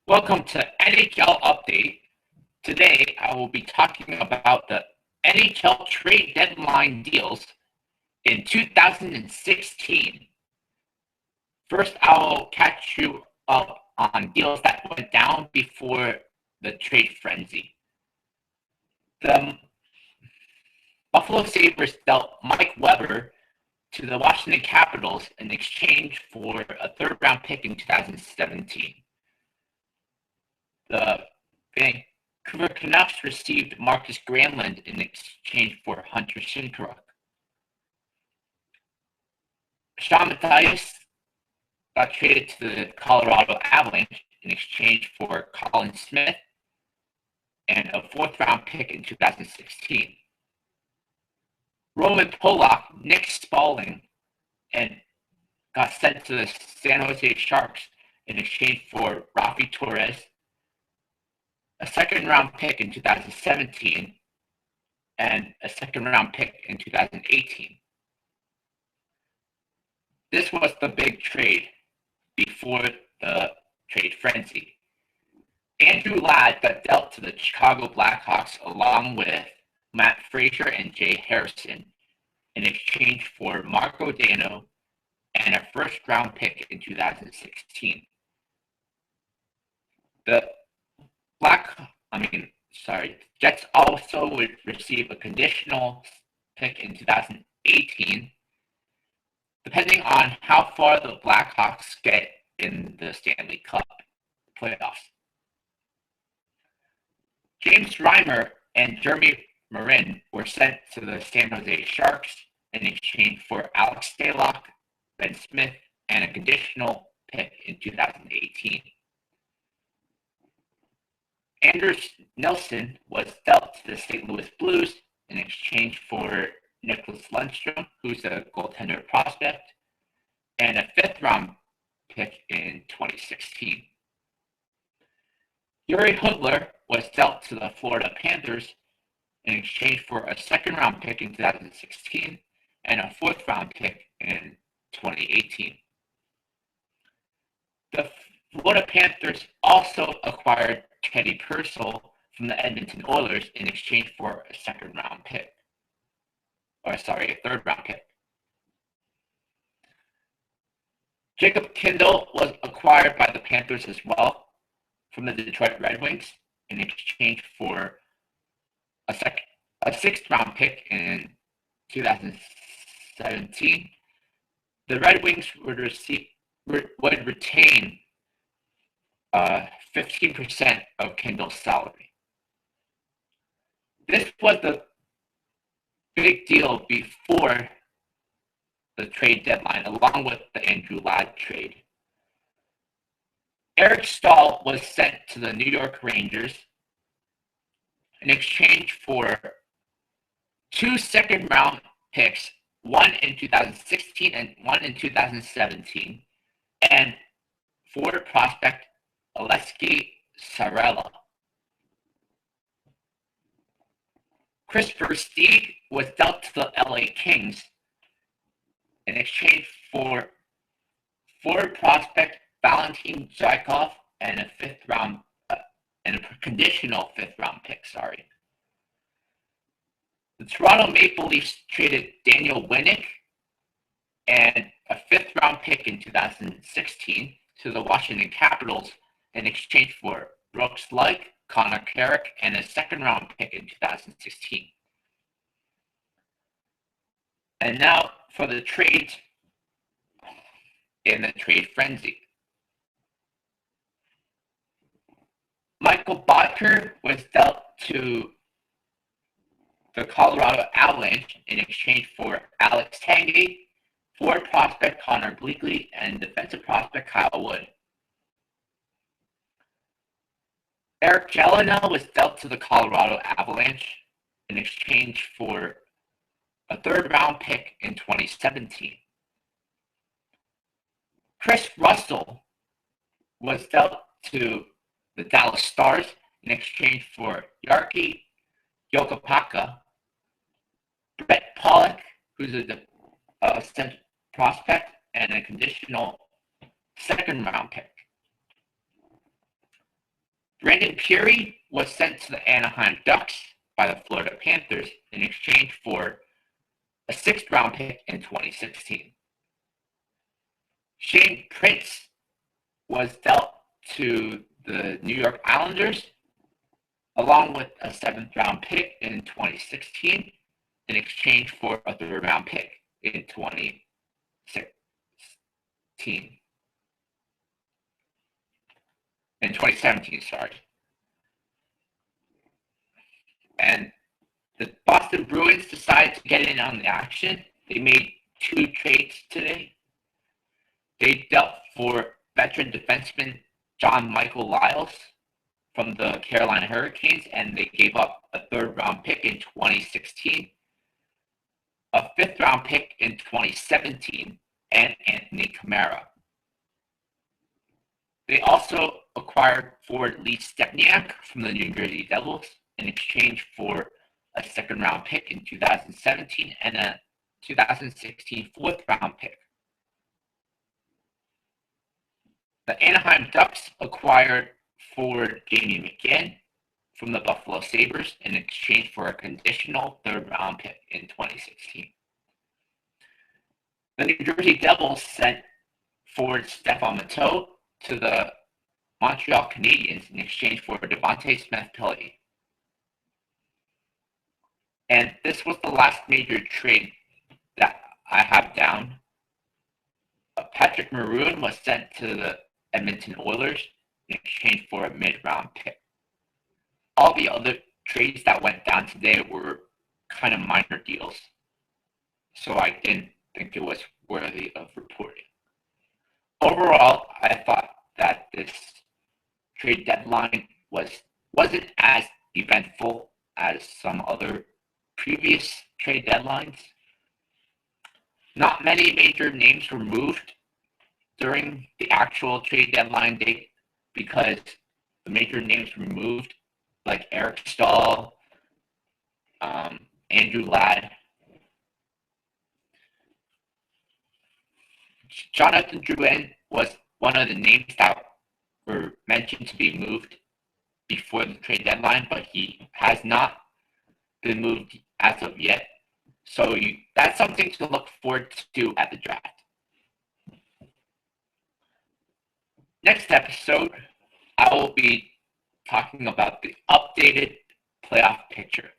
Welcome to NHL Update. Today I will be talking about the NHL trade deadline deals in 2016. First, I will catch you up on deals that went down before the trade frenzy. The Buffalo Sabres dealt Mike Weber to the Washington Capitals in exchange for a third-round pick in 2017. The Vancouver Canucks received Markus Gralund in exchange for Hunter Shinkaruk. Shawn Matthias got traded to the Colorado Avalanche in exchange for Colin Smith and a fourth-round pick in 2016. Roman Polak, Nick Spaling, and got sent to the San Jose Sharks in exchange for Raffi Torres, a second-round pick in 2017, and a second-round pick in 2018. This was the big trade before the trade frenzy. Andrew Ladd got dealt to the Chicago Blackhawks along with Matt Fraser and Jay Harrison in exchange for Marko, Dano, and a first-round pick in 2016. The Jets also would receive a conditional pick in 2018, depending on how far the Blackhawks get in the Stanley Cup playoffs. James Reimer and Jeremy Morin were sent to the San Jose Sharks in exchange for Alex Stalock, Ben Smith, and a conditional pick in 2018. Anders Nilsson was dealt to the St. Louis Blues in exchange for Niklas Lundstrom, who's a goaltender prospect, and a fifth-round pick in 2016. Juri Hudler was dealt to the Florida Panthers in exchange for a second-round pick in 2016 and a fourth-round pick in 2018. The Florida Panthers also acquired Teddy Purcell from the Edmonton Oilers in exchange for a third-round pick. Jakub Kindl was acquired by the Panthers as well from the Detroit Red Wings in exchange for a sixth-round pick in 2017. The Red Wings would retain 15% of Kindl's salary. This was the big deal before the trade deadline, along with the Andrew Ladd trade. Eric Staal was sent to the New York Rangers in exchange for two second-round picks, one in 2016 and one in 2017, and forward prospect Aleksi Saarela. Chris Versteeg was dealt to the LA Kings in exchange for forward prospect Valentin Zykov and a conditional fifth-round pick. The Toronto Maple Leafs traded Daniel Winnick and a fifth-round pick in 2016 to the Washington Capitals in exchange for Brooks Lake, Connor Carrick, and a second-round pick in 2016. And now for the trades in the trade frenzy. Michael Bodker was dealt to the Colorado Avalanche in exchange for Alex Tanguay, forward prospect Connor Bleakley, and defensive prospect Kyle Wood. Eric Jelena was dealt to the Colorado Avalanche in exchange for a third-round pick in 2017. Chris Russell was dealt to the Dallas Stars in exchange for Jarkko Jokipaka, Brett Polak, who's a center prospect, and a conditional second-round pick. Brandon Peary was sent to the Anaheim Ducks by the Florida Panthers in exchange for a 6th-round pick in 2016. Shane Prince was dealt to the New York Islanders along with a 7th-round pick in 2016 in exchange for a 3rd-round pick in 2017, sorry. And the Boston Bruins decided to get in on the action. They made 2 trades today. They dealt for veteran defenseman John Michael Lyles from the Carolina Hurricanes, and they gave up a 3rd-round pick in 2016, a 5th-round pick in 2017, and Anthony Camara. They also acquired forward Lee Stepniak from the New Jersey Devils in exchange for a 2nd-round pick in 2017 and a 2016 4th-round pick. The Anaheim Ducks acquired forward Jamie McGinn from the Buffalo Sabres in exchange for a conditional 3rd-round pick in 2016. The New Jersey Devils sent forward Stefan Matteau to the Montreal Canadiens in exchange for Devontae Smith-Pelly. And this was the last major trade that I have down. Patrick Maroon was sent to the Edmonton Oilers in exchange for a mid-round pick. All the other trades that went down today were kind of minor deals, so I didn't think it was worthy of reporting. Overall, I thought that this trade deadline wasn't as eventful as some other previous trade deadlines. Not many major names were moved during the actual trade deadline date because the major names were moved, like Eric Stahl, Andrew Ladd. Jonathan Drouin was one of the names that were mentioned to be moved before the trade deadline, but he has not been moved as of yet. So that's something to look forward to at the draft. Next episode, I will be talking about the updated playoff picture.